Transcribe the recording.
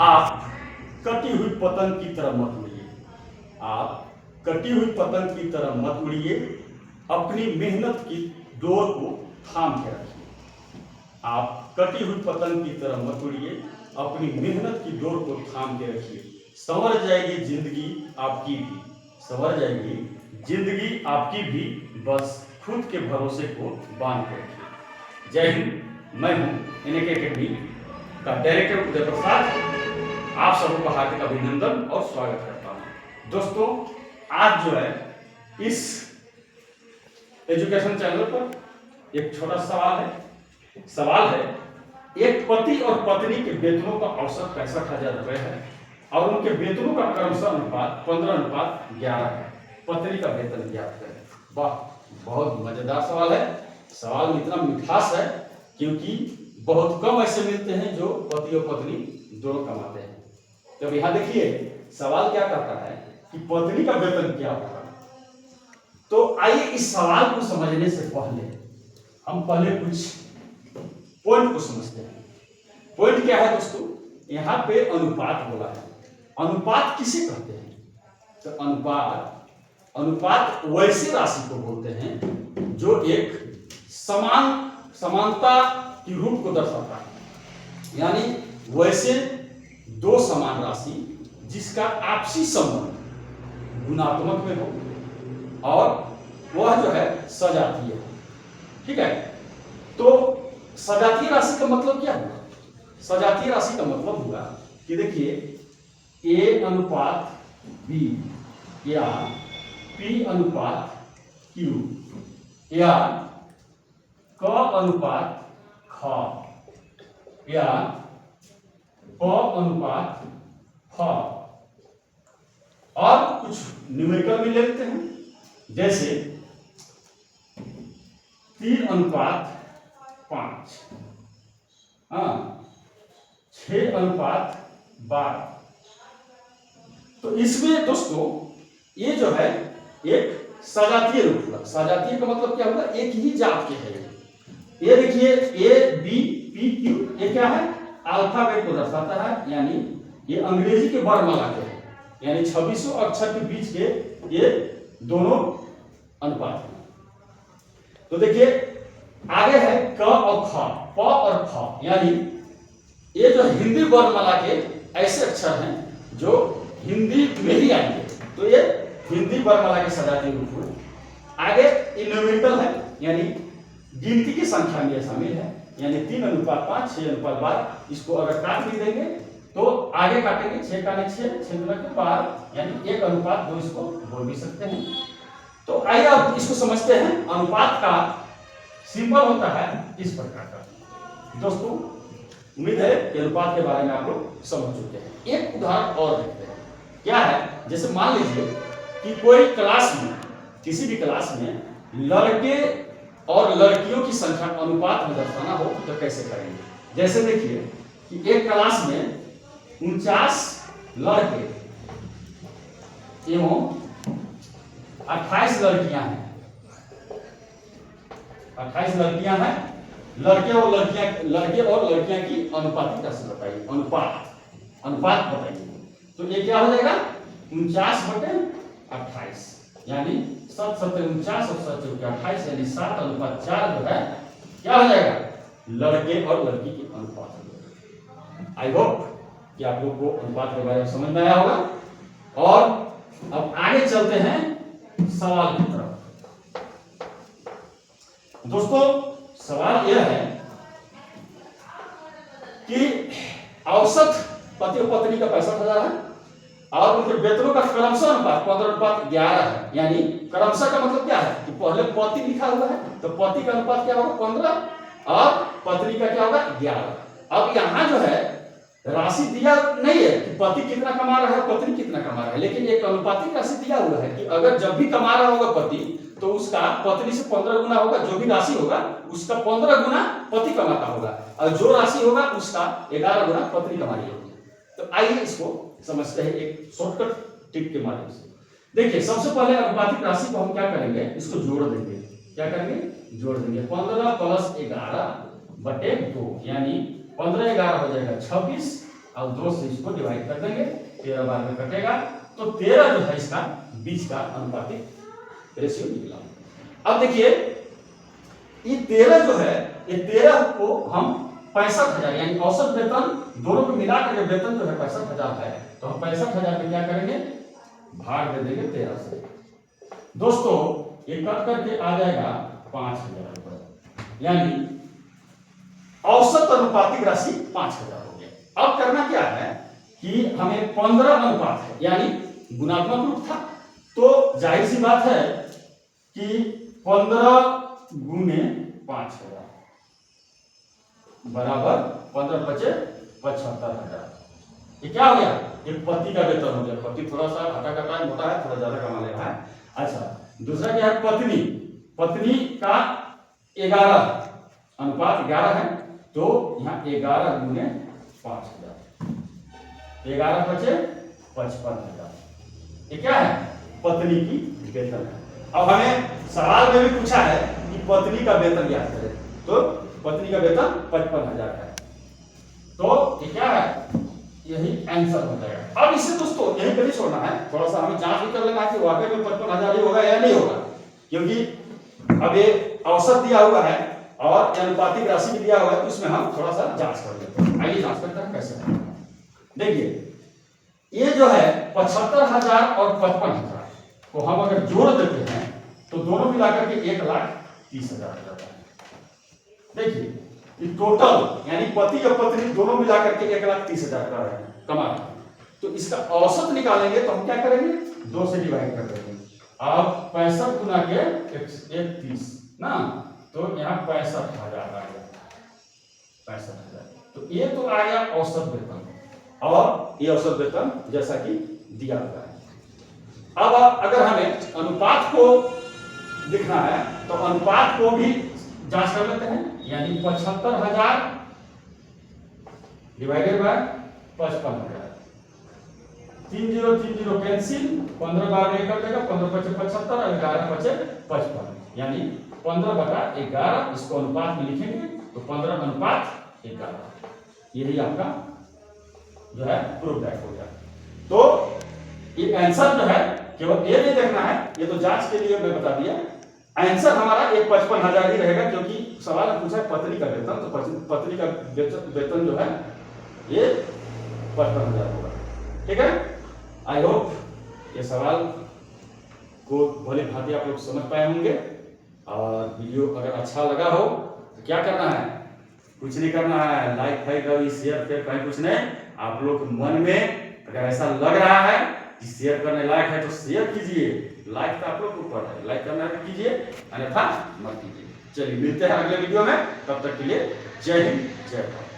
आप कटी हुई पतंग की तरह मत उड़िए। आप कटी हुई पतंग की तरह मत उड़िए, अपनी मेहनत की डोर को थाम के रखिए। आप कटी हुई पतंग की तरह मत उड़िए, अपनी मेहनत की डोर को थाम के रखिए। संवर जाएगी जिंदगी आपकी भी, संवर जाएगी जिंदगी आपकी भी, बस खुद के भरोसे को बांध के रखिए। जय हिंद। मैं हूं NAK अकेडमी का डायरेक्टर उदय प्रसाद। आप सबको हार्दिक अभिनंदन और स्वागत करता हूं। दोस्तों, आज जो है इस एजुकेशन चैनल पर एक छोटा सवाल है। एक पति और पत्नी के वेतनों का औसत 65,000 रुपए है और उनके वेतनों का क्रमशः अनुपात 15:11 है। पत्नी का वेतन ज्ञात करें। वाह, बहुत मजेदार सवाल है। सवाल में इतना मिठास है क्योंकि बहुत कम ऐसे मिलते हैं जो पति और पत्नी दोनों कमाते हैं। तो यहां देखिए सवाल क्या कहता है कि पत्नी का वेतन क्या होगा। तो आइए इस सवाल को समझने से पहले हम कुछ पॉइंट को समझते हैं। पॉइंट क्या है दोस्तों? यहां पे अनुपात बोला है। अनुपात किसे कहते हैं? तो अनुपात वैसी राशि को बोलते हैं जो एक समानता की रूप को दर्शाता है। यानी वैसे दो समान राशि जिसका आपसी संबंध गुणात्मक में हो और वह जो है सजातीय हो। ठीक है, तो सजातीय राशि का मतलब क्या हुआ? सजातीय राशि का मतलब हुआ कि देखिए A अनुपात B या P अनुपात Q या क अनुपात ख या प अनुपात फ और कुछ न्यूमेरिकल भी ले लेते हैं, जैसे 3:5, 6:12। तो इसमें दोस्तों ये जो है एक सजातीय रूप हुआ। सजातीय का मतलब क्या होगा? एक ही जात के है। ये देखिए ABPQ ये क्या है? अल्फाबेट को दर्शाता है, यानी ये अंग्रेजी के वर्णमाला के है, यानी 2600 अक्षर के बीच के ये दोनों अनुपात है। तो देखिए आगे है क और ख, प और फ, यानी ये जो हिंदी वर्णमाला के ऐसे अक्षर हैं जो हिंदी में ही आएंगे। तो ये हिंदी वर्णमाला के सजातीय रूप हुए। आगे न्यूमेरिकल है, यानी गिनती की संख्या में शामिल है, यानी 3:5, 6:12। इसको अगर काट भी देंगे तो आगे काटेंगे 6 का 6, 6×12, यानी 1:2 इसको बोल भी सकते हैं। तो आइए अब इसको समझते हैं। अनुपात का सिंबल होता है इस प्रकार का। दोस्तों, उम्मीद है कि अनुपात के बारे में आप लोग समझ चुके हैं। एक उदाहरण और देखते हैं। क्या है? जैसे मान लीजिए कि कोई क्लास में, किसी भी क्लास में लड़के और लड़कियों की संख्या अनुपात में दर्शाना हो तो कैसे करेंगे? जैसे देखिए कि एक क्लास में 49 लड़के एवं 28 लड़कियां हैं। 28 लड़कियां हैं। लड़के और लड़कियां की अनुपातिक राशि बताइए। अनुपात बताइए। तो ये क्या हो जाएगा? 49/28, यानी 7 × 49 और 7 × 28, यानी 7:4 जो है क्या हो जाएगा? लड़के और लड़की की अनुपात। आई होप कि आप लोग को अनुपात के बारे में समझ में आया होगा। और अब आगे चलते हैं सवाल की तरफ। दोस्तों, सवाल यह है कि औसत पति और पत्नी का 65,000 है और उनके वेतनों का क्रमशः अनुपात 15:11 है। यानी क्रमशः का मतलब क्या है कि पहले पति लिखा हुआ है तो पति का अनुपात क्या होगा? 15 और पत्नी का क्या होगा? 11। अब यहां जो है राशि दिया नहीं है कि पति कितना कमा रहा है, पत्नी कितना कमा रहा है, लेकिन एक अनुपातिक राशि दिया हुआ है कि अगर जब भी कमा रहा होगा पति तो उसका पत्नी से 15 गुना होगा। जो भी राशि होगा उसका 15 गुना पति कमाता होगा और जो राशि होगा उसका 11 गुना पत्नी कमा रही होगी। तो आइए इसको समझते हैं एक शॉर्टकट टिप के माध्यम से। देखिए सबसे पहले अनुपातिक राशि को हम क्या करेंगे? इसको जोड़ देंगे। क्या करेंगे? जोड़ देंगे। 15 + 11/2, यानी 15 11 हो जाएगा 26 और 2 से इसको डिवाइड कर देंगे, 13 बार में कटेगा, तो 13 जो है इसका बीच का अनुपातिक रेशियो निकला। अब देखिए ये 13 जो है, ये 13 को हम 65,000 यानी औसत वेतन दोनों को मिलाकर के वेतन जो है 65,000 है, तो हम 65,000 में क्या करेंगे, भाग दे देंगे 13 से। दोस्तों ये कट करके आ जाएगा 5,000 रुपए, यानी औसत अनुपातिक राशि 5,000 हो गया। अब करना क्या है कि हमें 15 अनुपात है, यानी गुणात्मक रूप था, तो जाहिर सी बात है कि 15 गुने 5,000 बराबर 15 बचे 75,000। ये क्या हो गया, ये पति का वेतन हो गया। पति थोड़ा सा हटा कटा है, मोटा है, थोड़ा ज्यादा कमा ले रहा है। अच्छा, दूसरा क्या है, पत्नी, पत्नी का 11 अनुपात 11 है, तो यहाँ 11 गुने 5,000, 11 बचे 55,000। ये क्या है, पत्नी की वेतन है। अब हमें सवाल में भी पूछा है कि पत्नी का वेतन ज्ञात करें, तो पत्नी का वेतन 55,000 है, तो ये क्या है, यही आंसर हो जाएगा। अब इसे दोस्तों यही पे नहीं छोड़ना है, थोड़ा सा हमें जांच भी कर लेना है कि वाकई में 55,000 ही होगा या नहीं होगा, क्योंकि अब ये औसत दिया हुआ है और अनुपातिक राशि भी दिया हुआ है, तो इसमें हम थोड़ा सा जांच कर लेते हैं। आइए जांच करते हैं कैसे है। देखिए ये जो है 75,000 और 55,000 को हम अगर जोड़ देते हैं तो दोनों मिलाकर के 1,30,000 हो जाता है। देखिए टोटल यानी पति और पत्नी दोनों मिलाकर के 1,30,000 का कमा, तो इसका औसत निकालेंगे तो हम क्या करेंगे, 2 से डिवाइड कर देंगे। अब 65 गुना के 130 ना, तो यहाँ 65,000 आ गया, 65,000। तो ये तो आ गया औसत वेतन, और ये औसत वेतन जैसा कि दिया हुआ है। अब अगर हमें अनुपात को दिखना है तो अनुपात को भी जांच कर लेते हैं, यानी 75,000 डिवाइडेड बाय 55,000, 30 कैंसिल, 15 बार में कर देगा, 15 बचे 75 और 11 बचे 55, यानी 15/11 इसको अनुपात में लिखेंगे तो 15 अनुपात 11, यही आपका जो है प्रूफ दैट हो गया। तो ये आंसर जो है केवल ये नहीं देखना है, ये तो जांच के लिए मैं बता दिया, आंसर हमारा 55,000 ही रहेगा, क्योंकि सवाल पूछा है पत्नी का वेतन, तो पत्नी का वेतन जो है ये 55,000 होगा। ठीक है, आई होप ये सवाल को भली भांति आप लोग समझ पाए होंगे, और वीडियो अगर अच्छा लगा हो तो क्या करना है, कुछ नहीं करना है, लाइक फाइक शेयर फिर कहीं कुछ नहीं, आप लोग मन में अगर ऐसा लग रहा है कि शेयर करने लायक है तो शेयर कीजिए, लाइक तो आप लोग को ऊपर है, लाइक करना कीजिए, अन्यथा मत कीजिए। चलिए मिलते हैं अगले वीडियो में, तब तक के लिए जय हिंद जय भारत।